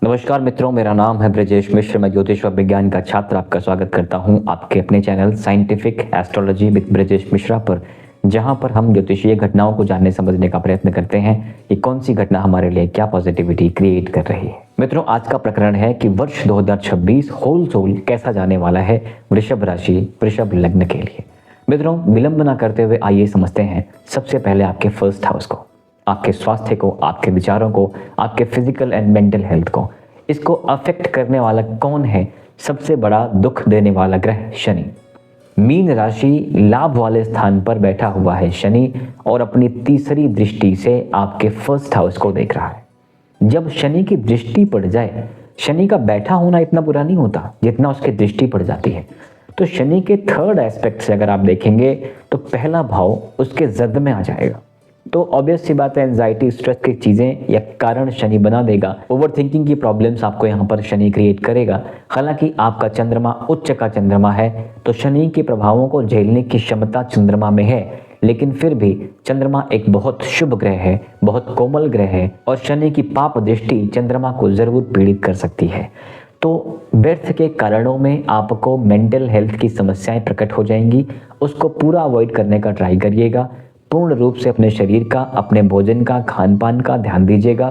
नमस्कार मित्रों, मेरा नाम है ब्रजेश मिश्र। मैं ज्योतिष व विज्ञान का छात्र आपका स्वागत करता हूं आपके अपने channel scientific astrology with Brajesh Mishra पर, जहां पर हम ज्योतिषीय घटनाओं को जानने समझने का प्रयत्न करते हैं कि कौन सी घटना हमारे लिए क्या पॉजिटिविटी क्रिएट कर रही है। मित्रों, आज का प्रकरण है कि वर्ष 2026 होल सोल कैसा जाने वाला है वृषभ राशि, वृषभ लग्न के लिए। मित्रों, विलंब न करते हुए आइए समझते हैं सबसे पहले आपके फर्स्ट हाउस को, आपके स्वास्थ्य को, आपके विचारों को, आपके फिजिकल एंड मेंटल हेल्थ को। इसको अफेक्ट करने वाला कौन है? सबसे बड़ा दुख देने वाला ग्रह शनि। मीन राशि लाभ वाले स्थान पर बैठा हुआ है शनि, और अपनी तीसरी दृष्टि से आपके फर्स्ट हाउस को देख रहा है। जब शनि की दृष्टि पड़ जाए, शनि का बैठा होना इतना बुरा नहीं होता जितना उसकी दृष्टि पड़ जाती है। तो शनि के थर्ड एस्पेक्ट से अगर आप देखेंगे तो पहला भाव उसके जद में आ जाएगा। तो ऑब्वियस सी बात है, एंजाइटी, स्ट्रेस की चीज़ें या कारण शनि बना देगा। ओवर थिंकिंग की प्रॉब्लम्स आपको यहाँ पर शनि क्रिएट करेगा। हालांकि आपका चंद्रमा उच्च का चंद्रमा है, तो शनि के प्रभावों को झेलने की क्षमता चंद्रमा में है, लेकिन फिर भी चंद्रमा एक बहुत शुभ ग्रह है, बहुत कोमल ग्रह है, और शनि की पाप दृष्टि चंद्रमा को जरूर पीड़ित कर सकती है। तो व्यर्थ के कारणों में आपको मेंटल हेल्थ की समस्याएं प्रकट हो जाएंगी। उसको पूरा अवॉइड करने का ट्राई करिएगा। पूर्ण रूप से अपने शरीर का, अपने भोजन का, खान पान का ध्यान दीजिएगा।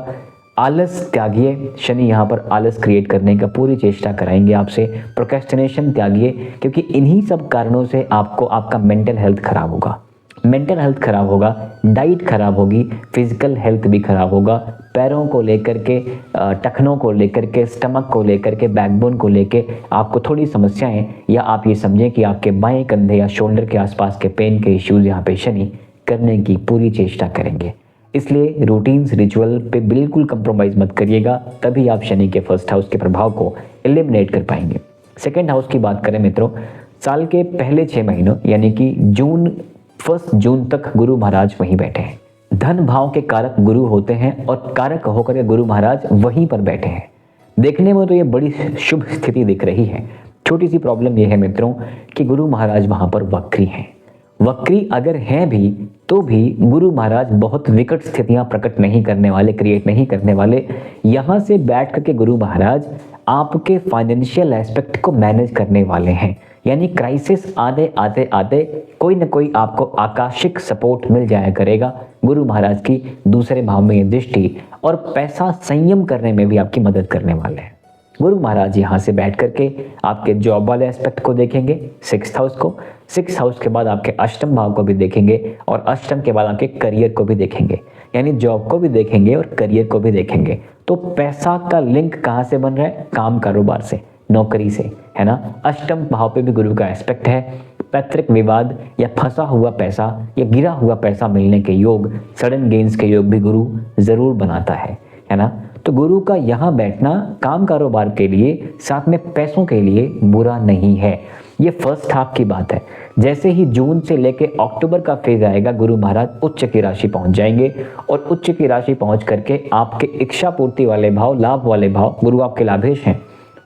आलस त्यागिए। शनि यहाँ पर आलस क्रिएट करने का पूरी चेष्टा कराएंगे आपसे। प्रोक्रेस्टिनेशन त्यागिए, क्योंकि इन्हीं सब कारणों से आपको आपका मेंटल हेल्थ खराब होगा। मेंटल हेल्थ खराब होगा, डाइट खराब होगी, फिजिकल हेल्थ भी खराब होगा। पैरों को लेकर के, टखनों को लेकर के, स्टमक को लेकर के, बैकबोन को लेके आपको थोड़ी समस्याएं, या आप ये समझें कि आपके बाएं कंधे या शोल्डर के आसपास के पेन के इश्यूज यहाँ पे शनि करने की पूरी चेष्टा करेंगे। इसलिए रूटीन्स, रिचुअल पे बिल्कुल कंप्रोमाइज मत करिएगा, तभी आप शनि के फर्स्ट हाउस के प्रभाव को एलिमिनेट कर पाएंगे। सेकेंड हाउस की बात करें मित्रों, साल के पहले 6 महीनों यानी कि 1 जून तक गुरु महाराज वहीं बैठे हैं। धन भाव के कारक गुरु होते हैं, और कारक होकर के गुरु महाराज वहीं पर बैठे हैं। देखने में तो ये बड़ी शुभ स्थिति दिख रही है। छोटी सी प्रॉब्लम यह है मित्रों कि गुरु महाराज वहां पर वक्री हैं। वक्री अगर हैं भी, तो भी गुरु महाराज बहुत विकट स्थितियां प्रकट नहीं करने वाले, क्रिएट नहीं करने वाले। यहां से बैठ करके गुरु महाराज आपके फाइनेंशियल एस्पेक्ट को मैनेज करने वाले हैं। यानी क्राइसिस आते आते आते कोई ना कोई आपको आकाशिक सपोर्ट मिल जाया करेगा। गुरु महाराज की दूसरे भाव में ये दृष्टि और पैसा संयम करने में भी आपकी मदद करने वाले हैं। गुरु महाराज यहाँ से बैठ करके आपके जॉब वाले एस्पेक्ट को देखेंगे, 6th हाउस को। 6th हाउस के बाद आपके अष्टम भाव को भी देखेंगे, और अष्टम के बाद आपके करियर को भी देखेंगे। यानी जॉब को भी देखेंगे और करियर को भी देखेंगे। तो पैसा का लिंक कहाँ से बन रहा है? काम कारोबार से, नौकरी से, है ना। अष्टम भाव पे भी गुरु का एस्पेक्ट है। पैतृक विवाद या फंसा हुआ पैसा या गिरा हुआ पैसा मिलने के योग, सडन गेन्स के योग भी गुरु जरूर बनाता है ना। तो गुरु का यहाँ बैठना काम कारोबार के लिए, साथ में पैसों के लिए बुरा नहीं है। ये फर्स्ट हाफ की बात है। जैसे ही जून से लेके अक्टूबर का फेज आएगा, गुरु महाराज उच्च की राशि पहुंच जाएंगे, और उच्च की राशि पहुंच करके आपके इच्छा पूर्ति वाले भाव, लाभ वाले भाव, गुरु आपके लाभेश हैं,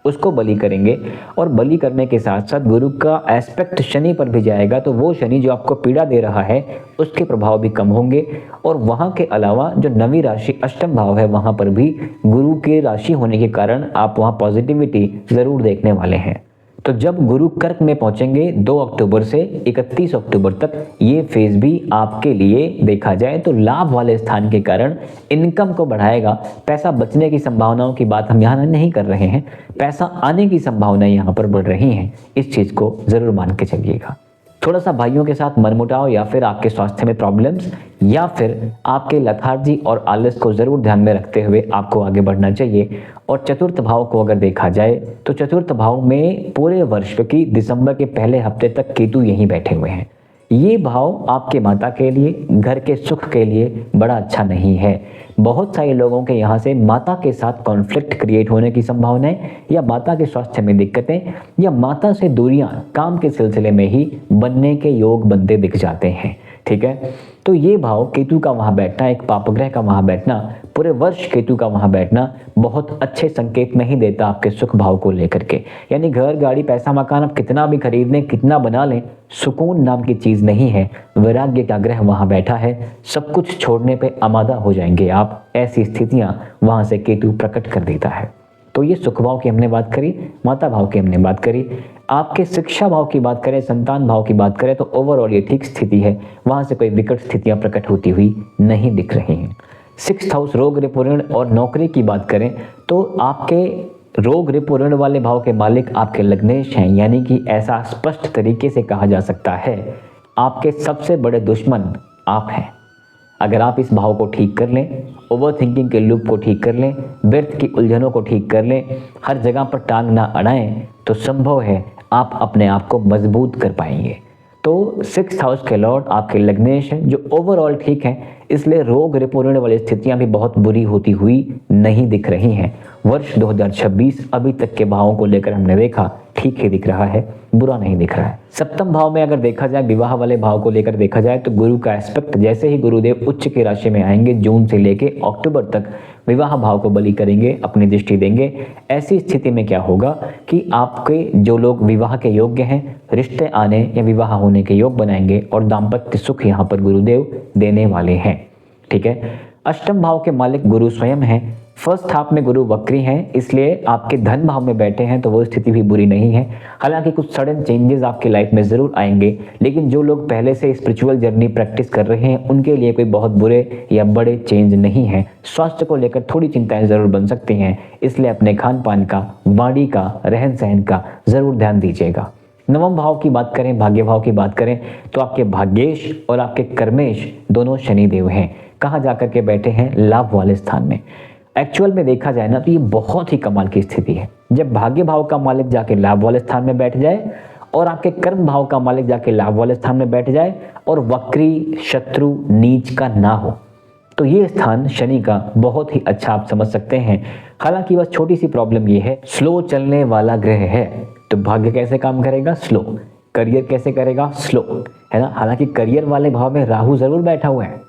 उसको बलि करेंगे। और बलि करने के साथ साथ गुरु का एस्पेक्ट शनि पर भी जाएगा, तो वो शनि जो आपको पीड़ा दे रहा है उसके प्रभाव भी कम होंगे। और वहाँ के अलावा जो नवी राशि अष्टम भाव है, वहाँ पर भी गुरु की राशि होने के कारण आप वहाँ पॉजिटिविटी ज़रूर देखने वाले हैं। तो जब गुरु कर्क में पहुंचेंगे 2 अक्टूबर से 31 अक्टूबर तक, ये फेज भी आपके लिए देखा जाए तो लाभ वाले स्थान के कारण इनकम को बढ़ाएगा। पैसा बचने की संभावनाओं की बात हम यहाँ नहीं कर रहे हैं, पैसा आने की संभावनाएं यहाँ पर बढ़ रही हैं। इस चीज़ को ज़रूर मान के चलिएगा। थोड़ा सा भाइयों के साथ मनमुटाव, या फिर आपके स्वास्थ्य में प्रॉब्लम्स, या फिर आपके लथार्जी और आलस को ज़रूर ध्यान में रखते हुए आपको आगे बढ़ना चाहिए। और चतुर्थ भाव को अगर देखा जाए तो चतुर्थ भाव में पूरे वर्ष की दिसंबर के पहले हफ्ते तक केतु यहीं बैठे हुए हैं। ये भाव आपके माता के लिए, घर के सुख के लिए बड़ा अच्छा नहीं है। बहुत सारे लोगों के यहाँ से माता के साथ कॉन्फ्लिक्ट क्रिएट होने की संभावनाएं, या माता के स्वास्थ्य में दिक्कतें, या माता से दूरियां काम के सिलसिले में ही बनने के योग बनते दिख जाते हैं। ठीक है, तो ये भाव केतु का वहाँ बैठना, एक पापग्रह का वहाँ बैठना, पूरे वर्ष केतु का वहाँ बैठना बहुत अच्छे संकेत नहीं देता आपके सुख भाव को लेकर के। यानी घर, गाड़ी, पैसा, मकान आप कितना भी खरीद लें, कितना बना लें, सुकून नाम की चीज़ नहीं है। वैराग्य का ग्रह वहाँ बैठा है, सब कुछ छोड़ने पे आमादा हो जाएंगे आप। ऐसी स्थितियाँ वहाँ से केतु प्रकट कर देता है। तो ये सुख भाव की हमने बात करी, माता भाव की हमने बात करी। आपके शिक्षा भाव की बात करें, संतान भाव की बात करें, तो ओवरऑल ये ठीक स्थिति है, वहां से कोई विकट स्थितियां प्रकट होती हुई नहीं दिख रही हैं। 6th हाउस रोग रिपु ऋण और नौकरी की बात करें तो आपके रोग रिपु ऋण वाले भाव के मालिक आपके लग्नेश हैं, यानी कि ऐसा स्पष्ट तरीके से कहा जा सकता है आपके सबसे बड़े दुश्मन आप हैं। अगर आप इस भाव को ठीक कर लें, ओवर थिंकिंग के लूप को ठीक कर लें, व्यर्थ की उलझनों को ठीक कर लें, हर जगह पर टांग ना अड़ाएं, तो संभव है आप अपने आप को मजबूत कर पाएंगे। तो 6th हाउस के लॉर्ड आपके लग्नेश हैं, जो ओवरऑल ठीक है, इसलिए रोग रिपु ऋण वाली स्थितियां भी बहुत बुरी होती हुई नहीं दिख रही हैं। वर्ष 2026 अभी तक के भावों को लेकर हमने देखा ठीक ही दिख रहा है, बुरा नहीं दिख रहा है। 7वें भाव में अगर देखा जाए, विवाह वाले भाव को लेकर देखा जाए, तो गुरु का एस्पेक्ट, जैसे ही गुरुदेव उच्च की राशि में आएंगे जून से लेके अक्टूबर तक विवाह भाव को बलि करेंगे, अपनी दृष्टि देंगे। ऐसी स्थिति में क्या होगा कि आपके जो लोग विवाह के योग्य हैं, रिश्ते आने या विवाह होने के योग बनाएंगे और दाम्पत्य सुख यहाँ पर गुरुदेव देने वाले हैं। ठीक है। 8वें भाव के मालिक गुरु स्वयं हैं। फर्स्ट हाफ में गुरु वक्री हैं, इसलिए आपके धन भाव में बैठे हैं, तो वो स्थिति भी बुरी नहीं है। हालांकि कुछ सडन चेंजेस आपकी लाइफ में जरूर आएंगे, लेकिन जो लोग पहले से स्पिरिचुअल जर्नी प्रैक्टिस कर रहे हैं उनके लिए कोई बहुत बुरे या बड़े चेंज नहीं है। स्वास्थ्य को लेकर थोड़ी चिंताएं जरूर बन सकती हैं, इसलिए अपने खान पान का, वाणी का, रहन सहन का जरूर ध्यान दीजिएगा। 9वें भाव की बात करें, भाग्य भाव की बात करें, तो आपके भाग्येश और आपके कर्मेश दोनों शनिदेव हैं। कहाँ जाकर के बैठे हैं? लाभ वाले स्थान में। एक्चुअल में देखा जाए ना तो ये बहुत ही कमाल की स्थिति है, जब भाग्य भाव का मालिक जाके लाभ वाले स्थान में बैठ जाए और आपके कर्म भाव का मालिक जाके लाभ वाले स्थान में बैठ जाए और वक्री, शत्रु, नीच का ना हो, तो ये स्थान शनि का बहुत ही अच्छा आप समझ सकते हैं। हालांकि बस छोटी सी प्रॉब्लम ये है, स्लो चलने वाला ग्रह है, तो भाग्य कैसे काम करेगा? स्लो। करियर कैसे करेगा? स्लो, है ना। हालांकि करियर वाले भाव में राहु जरूर बैठा हुआ है,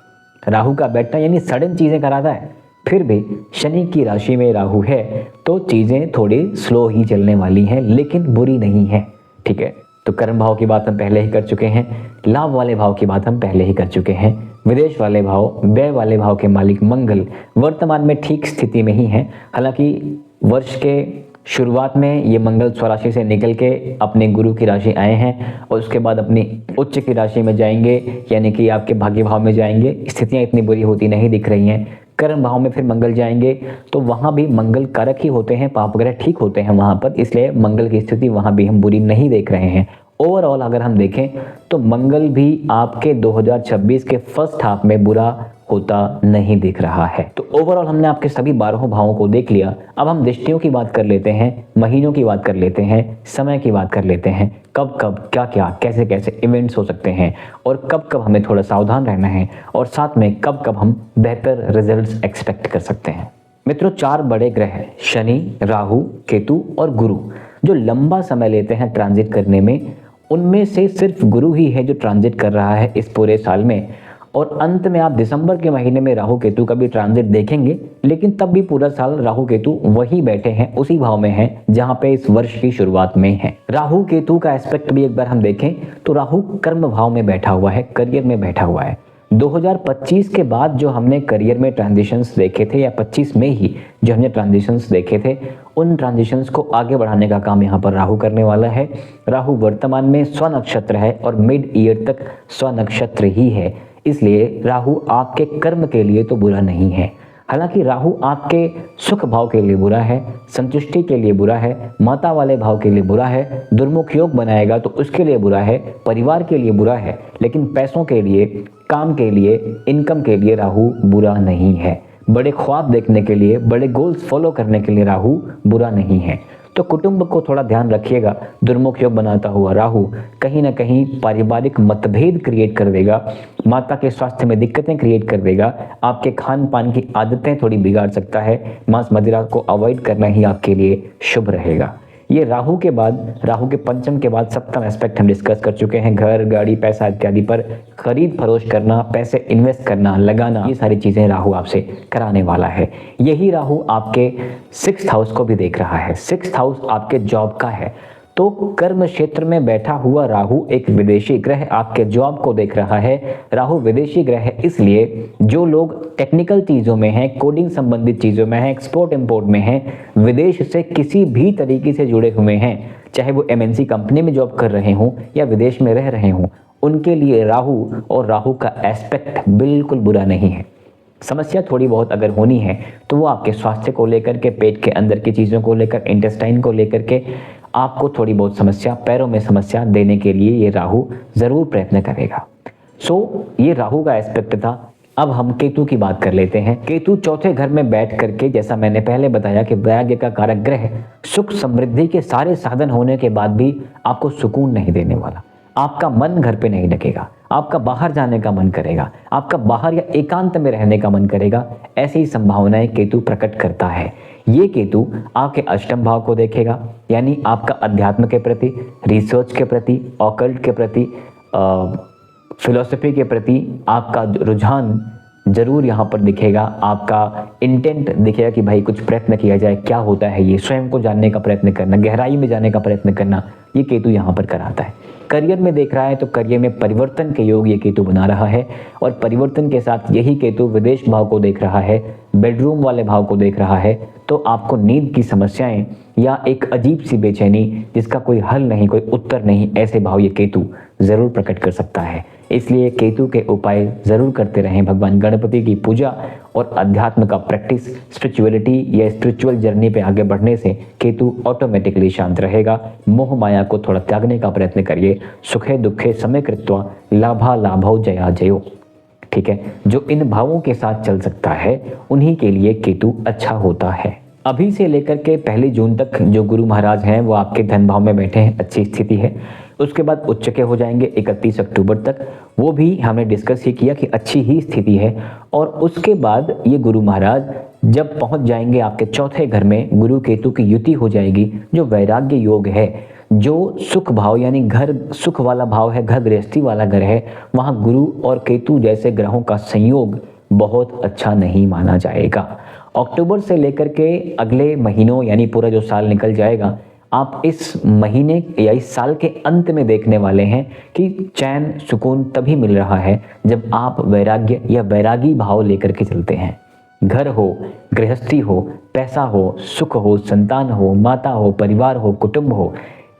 राहु का बैठना यानी सडन चीजें कराता है, फिर भी शनि की राशि में राहु है तो चीजें थोड़ी स्लो ही चलने वाली हैं, लेकिन बुरी नहीं है। ठीक है। तो कर्म भाव की बात हम पहले ही कर चुके हैं, लाभ वाले भाव की बात हम पहले ही कर चुके हैं। विदेश वाले भाव, व्यय वाले भाव के मालिक मंगल वर्तमान में ठीक स्थिति में ही हैं। हालांकि वर्ष के शुरुआत में ये मंगल स्वराशि से निकल के अपने गुरु की राशि आए हैं और उसके बाद अपनी उच्च की राशि में जाएंगे, यानी कि आपके भाग्य भाव में जाएंगे। स्थितियां इतनी बुरी होती नहीं दिख रही हैं। कर्म भाव में फिर मंगल जाएंगे तो वहां भी मंगल कारक ही होते हैं, पाप ग्रह ठीक होते हैं वहां पर, इसलिए मंगल की स्थिति वहां भी हम बुरी नहीं देख रहे हैं। ओवरऑल अगर हम देखें तो मंगल भी आपके 2026 के फर्स्ट हाफ में बुरा होता नहीं दिख रहा है। तो ओवरऑल हमने आपके सभी 12 भावों को देख लिया। अब हम दृष्टियों की बात कर लेते हैं, महीनों की बात कर लेते हैं, समय की बात कर लेते हैं, कब कब क्या क्या कैसे कैसे इवेंट्स हो सकते हैं और कब कब हमें थोड़ा सावधान रहना है और साथ में कब कब हम बेहतर रिजल्ट्स एक्सपेक्ट कर सकते हैं। मित्रों, 4 बड़े ग्रह हैं, शनि, राहु, केतु और गुरु, जो लंबा समय लेते हैं ट्रांजिट करने में। उनमें से सिर्फ गुरु ही है जो ट्रांजिट कर रहा है इस पूरे साल में, और अंत में आप दिसंबर के महीने में राहु केतु का भी ट्रांजिट देखेंगे, लेकिन तब भी पूरा साल राहु केतु वही बैठे हैं, उसी भाव में हैं जहां पे इस वर्ष की शुरुआत में है। राहु केतु का एस्पेक्ट भी एक बार हम देखें तो राहु कर्म भाव में बैठा हुआ है, करियर में बैठा हुआ है। 2025 के बाद जो हमने करियर में ट्रांजिशंस देखे थे, या 25 में ही जो हमने ट्रांजिशंस देखे थे, उन ट्रांजिशंस को आगे बढ़ाने का काम यहाँ पर राहु करने वाला है। राहु वर्तमान में स्वनक्षत्र है और मिड ईयर तक स्वनक्षत्र ही है, इसलिए राहु आपके कर्म के लिए तो बुरा नहीं है। हालांकि राहु आपके सुख भाव के लिए बुरा है, संतुष्टि के लिए बुरा है, माता वाले भाव के लिए बुरा है, दुर्मुख योग बनाएगा तो उसके लिए बुरा है, परिवार के लिए बुरा है, लेकिन पैसों के लिए, काम के लिए, इनकम के लिए राहु बुरा नहीं है। बड़े ख्वाब देखने के लिए, बड़े गोल्स फॉलो करने के लिए राहु बुरा नहीं है। तो कुटुंब को थोड़ा ध्यान रखिएगा। दुर्मुख योग बनाता हुआ राहु कहीं ना कहीं पारिवारिक मतभेद क्रिएट कर देगा, माता के स्वास्थ्य में दिक्कतें क्रिएट कर देगा, आपके खान पान की आदतें थोड़ी बिगाड़ सकता है। मांस मदिरा को अवॉइड करना ही आपके लिए शुभ रहेगा। ये राहु के बाद, राहु के पंचम के बाद सप्तम एस्पेक्ट हम डिस्कस कर चुके हैं। घर, गाड़ी, पैसा इत्यादि पर खरीद फरोश करना, पैसे इन्वेस्ट करना, लगाना, ये सारी चीजें राहु आपसे कराने वाला है। यही राहु आपके 6th हाउस को भी देख रहा है। 6th हाउस आपके जॉब का है, तो कर्म क्षेत्र में बैठा हुआ राहु एक विदेशी ग्रह आपके जॉब को देख रहा है। राहु विदेशी ग्रह है, इसलिए जो लोग टेक्निकल चीज़ों में हैं, कोडिंग संबंधित चीज़ों में हैं, एक्सपोर्ट इंपोर्ट में हैं, विदेश से किसी भी तरीके से जुड़े हुए हैं, चाहे वो एमएनसी कंपनी में जॉब कर रहे हों या विदेश में रह रहे हों, उनके लिए राहु और राहु का एस्पेक्ट बिल्कुल बुरा नहीं है। समस्या थोड़ी बहुत अगर होनी है तो वो आपके स्वास्थ्य को लेकर के, पेट के अंदर की चीज़ों को लेकर, इंटेस्टाइन को लेकर के आपको थोड़ी बहुत समस्या, पैरों में समस्या देने के लिए ये राहु ज़रूर प्रयत्न करेगा। ये राहु का एस्पेक्ट था। अब हम केतु की बात कर लेते हैं। केतु चौथे घर में बैठ करके, जैसा मैंने पहले बताया कि वैराग्य का कारक ग्रह, सुख समृद्धि के सारे साधन होने के बाद भी आपको सुकून नहीं देने वाला। आपका मन घर पे नहीं ढकेगा, आपका बाहर जाने का मन करेगा, आपका बाहर या एकांत में रहने का मन करेगा। ऐसी संभावनाएं केतु प्रकट करता है। ये केतु आपके अष्टम भाव को देखेगा, यानी आपका अध्यात्म के प्रति, रिसर्च के प्रति, ऑकल्ट के प्रति, फिलॉसफी के प्रति आपका रुझान जरूर यहाँ पर दिखेगा। आपका इंटेंट दिखेगा कि भाई कुछ प्रयत्न किया जाए, क्या होता है ये, स्वयं को जानने का प्रयत्न करना, गहराई में जाने का प्रयत्न करना, ये केतु यहाँ पर कराता है। करियर में देख रहा है तो करियर में परिवर्तन के योग ये केतु बना रहा है, और परिवर्तन के साथ यही केतु विदेश भाव को देख रहा है, बेडरूम वाले भाव को देख रहा है। तो आपको नींद की समस्याएं या एक अजीब सी बेचैनी जिसका कोई हल नहीं, कोई उत्तर नहीं, ऐसे भाव ये केतु जरूर प्रकट कर सकता है। इसलिए केतु के उपाय जरूर करते रहें। भगवान गणपति की पूजा और अध्यात्म का प्रैक्टिस, स्पिरिचुअलिटी या स्पिरिचुअल जर्नी पे आगे बढ़ने से केतु ऑटोमेटिकली शांत रहेगा। मोह माया को थोड़ा त्यागने का प्रयत्न करिए। सुखे दुखे समय कृत्वा लाभा लाभो जया जयो। ठीक है, जो इन भावों के साथ चल सकता है उन्हीं के लिए केतु अच्छा होता है। अभी से लेकर के 1 जून तक जो गुरु महाराज हैं वो आपके धन भाव में बैठे हैं, अच्छी स्थिति है। उसके बाद उच्च के हो जाएंगे 31 अक्टूबर तक, वो भी हमने डिस्कस ही किया कि अच्छी ही स्थिति है। और उसके बाद ये गुरु महाराज जब पहुंच जाएंगे आपके चौथे घर में, गुरु केतु की युति हो जाएगी, जो वैराग्य योग है, जो सुख भाव यानी घर सुख वाला भाव है, घर गृहस्थी वाला घर है, वहाँ गुरु और केतु जैसे ग्रहों का संयोग बहुत अच्छा नहीं माना जाएगा। अक्टूबर से लेकर के अगले महीनों यानी पूरा जो साल निकल जाएगा, आप इस महीने या इस साल के अंत में देखने वाले हैं कि चैन सुकून तभी मिल रहा है जब आप वैराग्य या वैरागी भाव लेकर के चलते हैं। घर हो, गृहस्थी हो, पैसा हो, सुख हो, संतान हो, माता हो, परिवार हो, कुटुंब हो,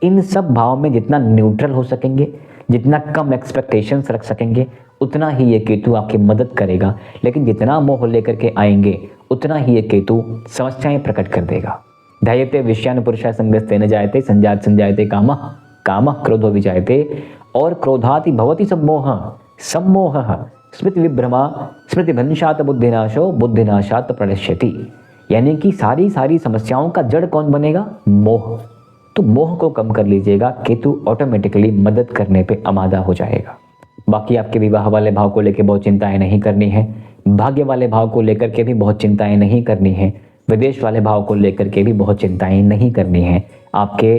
इन सब भाव में जितना न्यूट्रल हो सकेंगे, जितना कम एक्सपेक्टेशंस रख सकेंगे, उतना ही ये केतु आपकी मदद करेगा। लेकिन जितना मोह लेकर के आएंगे उतना ही ये केतु समस्याएं प्रकट कर देगा। ध्यायते विषयान पुरुषा संगस्तेन जायते संजात संजायते कामः कामः क्रोधो विजायते और क्रोधाति भवति सम्मोहः स्मृति विभ्रमा स्मृति भंशात बुद्धिनाशो बुद्धिनाशात प्रणश्यति। यानी कि सारी समस्याओं का जड़ कौन बनेगा? मोह। तो मोह को कम कर लीजिएगा, केतु ऑटोमेटिकली मदद करने पे आमादा हो जाएगा। बाकी आपके विवाह वाले भाव को लेकर बहुत चिंताएं नहीं करनी है, भाग्य वाले भाव को लेकर के भी बहुत चिंताएं नहीं करनी है, विदेश वाले भाव को लेकर के भी बहुत चिंताएं नहीं करनी है। आपके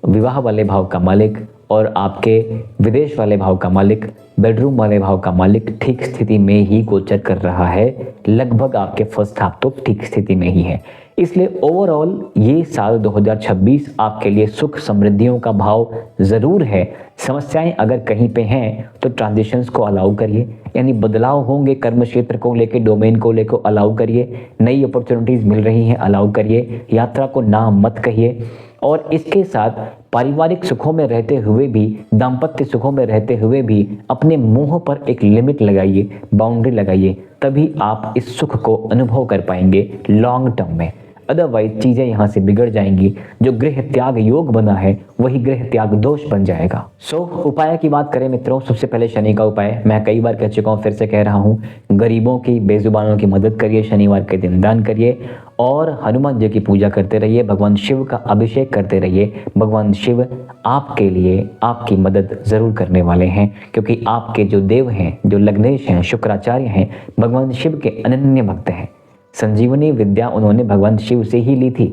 विवाह वाले भाव का मालिक और आपके विदेश वाले भाव का मालिक, बेडरूम वाले भाव का मालिक ठीक स्थिति में ही गोचर कर रहा है। लगभग आपके फर्स्ट हाफ तो ठीक स्थिति में ही है। इसलिए ओवरऑल ये साल 2026 आपके लिए सुख समृद्धियों का भाव ज़रूर है। समस्याएं अगर कहीं पे हैं तो ट्रांजिशंस को अलाउ करिए, यानी बदलाव होंगे कर्म क्षेत्र को लेके, डोमेन को लेकर अलाउ करिए। नई अपॉर्चुनिटीज़ मिल रही हैं, अलाउ करिए। यात्रा को ना मत कहिए। और इसके साथ पारिवारिक सुखों में रहते हुए भी, दाम्पत्य सुखों में रहते हुए भी अपने मुंह पर एक लिमिट लगाइए, बाउंड्री लगाइए, तभी आप इस सुख को अनुभव कर पाएंगे लॉन्ग टर्म में। अदरवाइज चीज़ें यहाँ से बिगड़ जाएंगी। जो गृह त्याग योग बना है वही गृह त्याग दोष बन जाएगा। उपाय की बात करें मित्रों, सबसे पहले शनि का उपाय मैं कई बार कह चुका हूँ, फिर से कह रहा हूँ, गरीबों की, बेजुबानों की मदद करिए, शनिवार के दिन दान करिए और हनुमान जी की पूजा करते रहिए, भगवान शिव का अभिषेक करते रहिए। भगवान शिव आपके लिए आपकी मदद ज़रूर करने वाले हैं, क्योंकि आपके जो देव हैं, जो लग्नेश हैं, शुक्राचार्य हैं, भगवान शिव के अनन्य भक्त हैं। संजीवनी विद्या उन्होंने भगवान शिव से ही ली थी।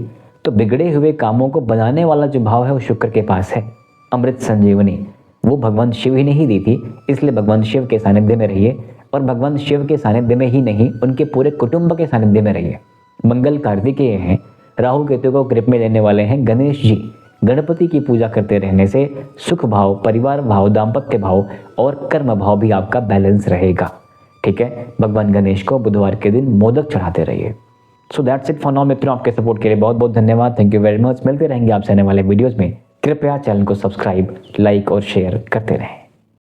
तो बिगड़े हुए कामों को बनाने वाला जो भाव है वो शुक्र के पास है। अमृत संजीवनी वो भगवान शिव ही नहीं दी थी, इसलिए भगवान शिव के सानिध्य में रहिए। और भगवान शिव के सानिध्य में ही नहीं, उनके पूरे कुटुंब के सानिध्य में रहिए। मंगल कार्तिकेय हैं, राहु केतु को ग्रिप में लेने वाले हैं गणेश जी। गणपति की पूजा करते रहने से सुख भाव, परिवार भाव, दाम्पत्य भाव और कर्म भाव भी आपका बैलेंस रहेगा। ठीक है, भगवान गणेश को बुधवार के दिन मोदक चढ़ाते रहिए। So that's it for now मित्रों, आपके सपोर्ट के लिए बहुत बहुत धन्यवाद। Thank you very much. मिलते रहेंगे आपसे आने वाले वीडियोज़ में। कृपया चैनल को सब्सक्राइब, लाइक और शेयर करते रहें।